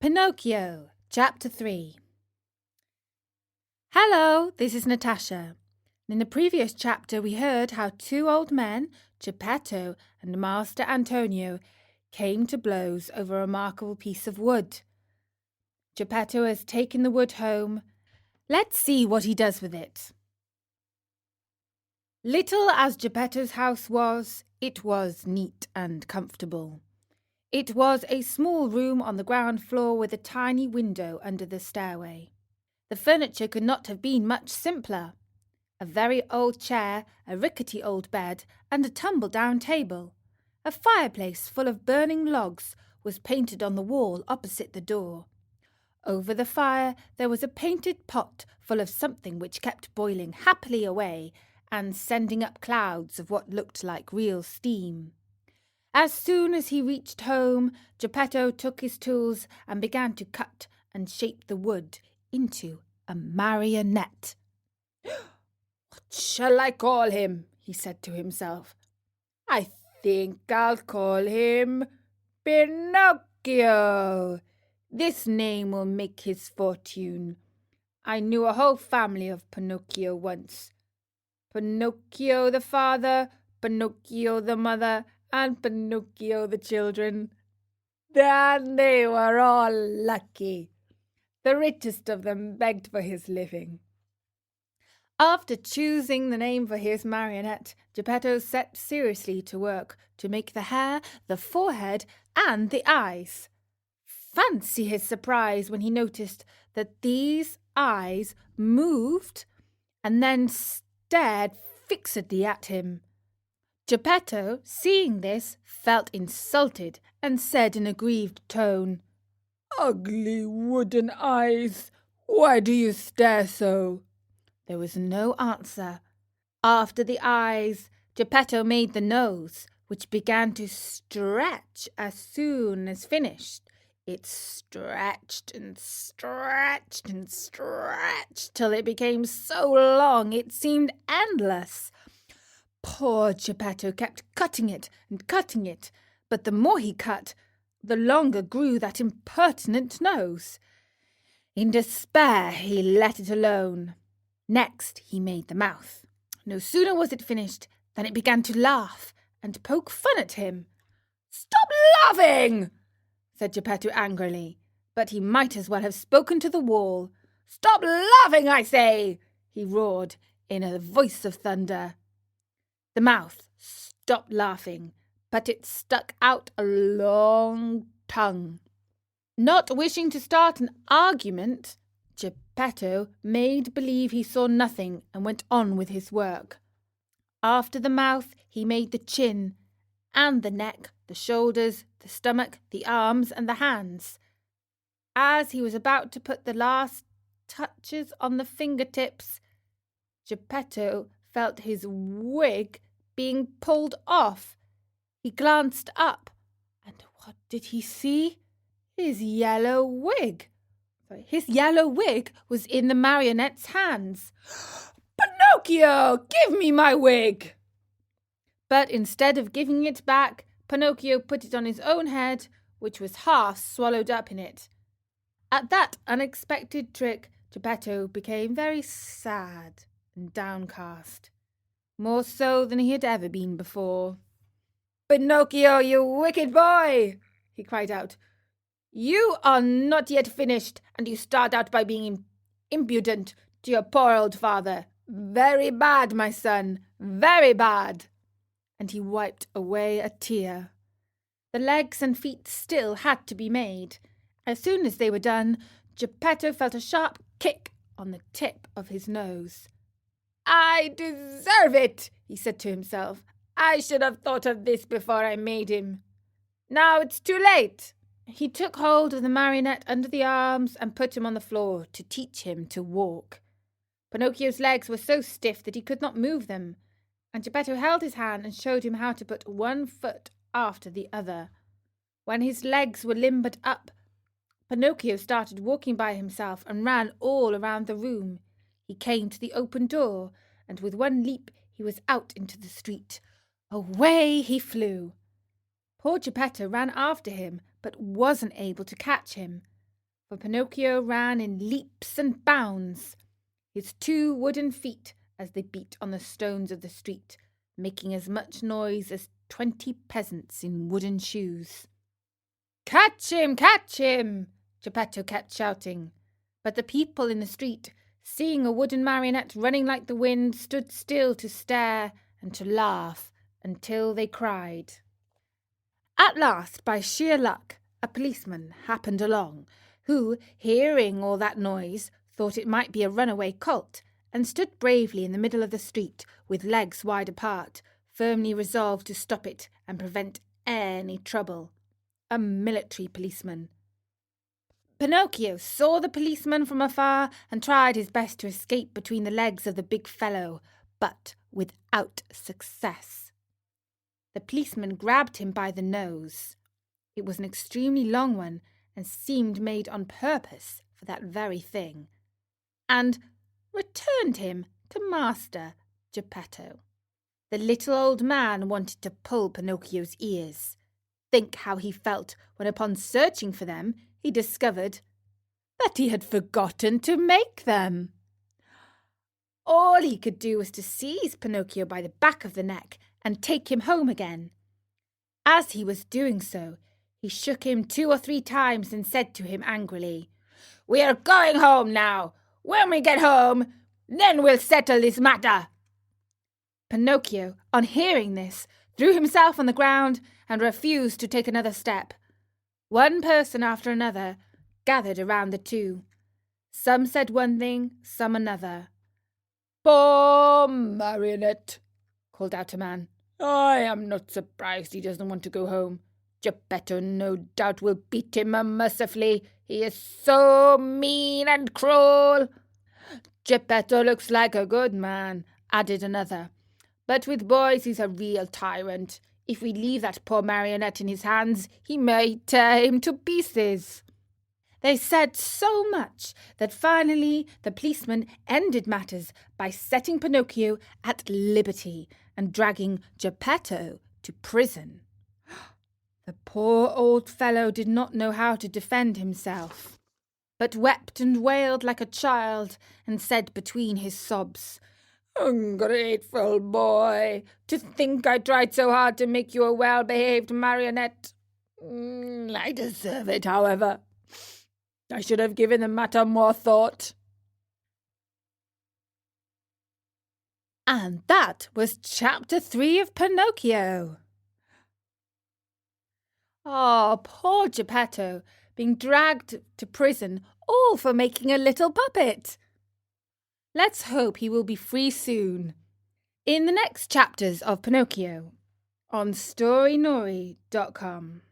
Pinocchio Chapter 3. Hello, this is Natasha. In the previous chapter we heard how two old men, Geppetto and Master Antonio, came to blows over a remarkable piece of wood. Geppetto has taken the wood home. Let's see what he does with it. Little as Geppetto's house was, it was neat and comfortable. It was a small room on the ground floor with a tiny window under the stairway. The furniture could not have been much simpler. A very old chair, a rickety old bed, and a tumble-down table. A fireplace full of burning logs was painted on the wall opposite the door. Over the fire there was a painted pot full of something which kept boiling happily away and sending up clouds of what looked like real steam. As soon as he reached home, Geppetto took his tools and began to cut and shape the wood into a marionette. "What shall I call him?" he said to himself. "I think I'll call him Pinocchio. This name will make his fortune. I knew a whole family of Pinocchio once. Pinocchio the father, Pinocchio the mother, and Pinocchio the children. And they were all lucky. The richest of them begged for his living." After choosing the name for his marionette, Geppetto set seriously to work to make the hair, the forehead, and the eyes. Fancy his surprise when he noticed that these eyes moved and then stared fixedly at him. Geppetto, seeing this, felt insulted and said in a grieved tone, "Ugly wooden eyes, why do you stare so?" There was no answer. After the eyes, Geppetto made the nose, which began to stretch as soon as finished. It stretched and stretched and stretched till it became so long it seemed endless. Poor Geppetto kept cutting it and cutting it, but the more he cut, the longer grew that impertinent nose. In despair, he let it alone. Next, he made the mouth. No sooner was it finished than it began to laugh and poke fun at him. "Stop laughing!" said Geppetto angrily, but he might as well have spoken to the wall. "Stop laughing, I say!" he roared in a voice of thunder. The mouth stopped laughing, but it stuck out a long tongue. Not wishing to start an argument, Geppetto made believe he saw nothing and went on with his work. After the mouth, he made the chin, and the neck, the shoulders, the stomach, the arms, and the hands. As he was about to put the last touches on the fingertips, Geppetto felt his wig being pulled off. He glanced up, and what did he see? His yellow wig. His yellow wig was in the marionette's hands. "Pinocchio, give me my wig!" But instead of giving it back, Pinocchio put it on his own head, which was half swallowed up in it. At that unexpected trick, Geppetto became very sad and downcast, more so than he had ever been before. "Pinocchio, you wicked boy!" he cried out. "You are not yet finished, and you start out by being impudent to your poor old father. Very bad, my son, very bad." And he wiped away a tear. The legs and feet still had to be made. As soon as they were done, Geppetto felt a sharp kick on the tip of his nose. "I deserve it," he said to himself. "I should have thought of this before I made him. Now it's too late." He took hold of the marionette under the arms and put him on the floor to teach him to walk. Pinocchio's legs were so stiff that he could not move them, and Geppetto held his hand and showed him how to put one foot after the other. When his legs were limbered up, Pinocchio started walking by himself and ran all around the room. He came to the open door, and with one leap he was out into the street. Away he flew. Poor Geppetto ran after him, but wasn't able to catch him. for Pinocchio ran in leaps and bounds, his 2 wooden feet as they beat on the stones of the street, making as much noise as 20 peasants in wooden shoes. "Catch him! Catch him!" Geppetto kept shouting. But the people in the street, seeing a wooden marionette running like the wind, stood still to stare and to laugh until they cried. At last, by sheer luck, a policeman happened along, who, hearing all that noise, thought it might be a runaway colt, and stood bravely in the middle of the street, with legs wide apart, firmly resolved to stop it and prevent any trouble. A military policeman. Pinocchio saw the policeman from afar and tried his best to escape between the legs of the big fellow, but without success. The policeman grabbed him by the nose. It was an extremely long one and seemed made on purpose for that very thing, and returned him to Master Geppetto. The little old man wanted to pull Pinocchio's ears. Think how he felt when, upon searching for them, he discovered that he had forgotten to make them. All he could do was to seize Pinocchio by the back of the neck and take him home again. As he was doing so, he shook him 2 or 3 times and said to him angrily, "We are going home now. When we get home, then we'll settle this matter." Pinocchio, on hearing this, threw himself on the ground and refused to take another step. One person after another gathered around the two. Some said one thing, some another. "Poor Marionette," called out a man. "I am not surprised he doesn't want to go home. Geppetto no doubt will beat him unmercifully. He is so mean and cruel." "Geppetto looks like a good man," added another. "But with boys he's a real tyrant. If we leave that poor marionette in his hands, he may tear him to pieces." They said so much that finally the policeman ended matters by setting Pinocchio at liberty and dragging Geppetto to prison. The poor old fellow did not know how to defend himself, but wept and wailed like a child and said between his sobs, "Ungrateful boy, to think I tried so hard to make you a well-behaved marionette. I deserve it, however. I should have given the matter more thought." And that was Chapter 3 of Pinocchio. Oh, poor Geppetto, being dragged to prison, all for making a little puppet. Let's hope he will be free soon. In the next chapters of Pinocchio on storynori.com.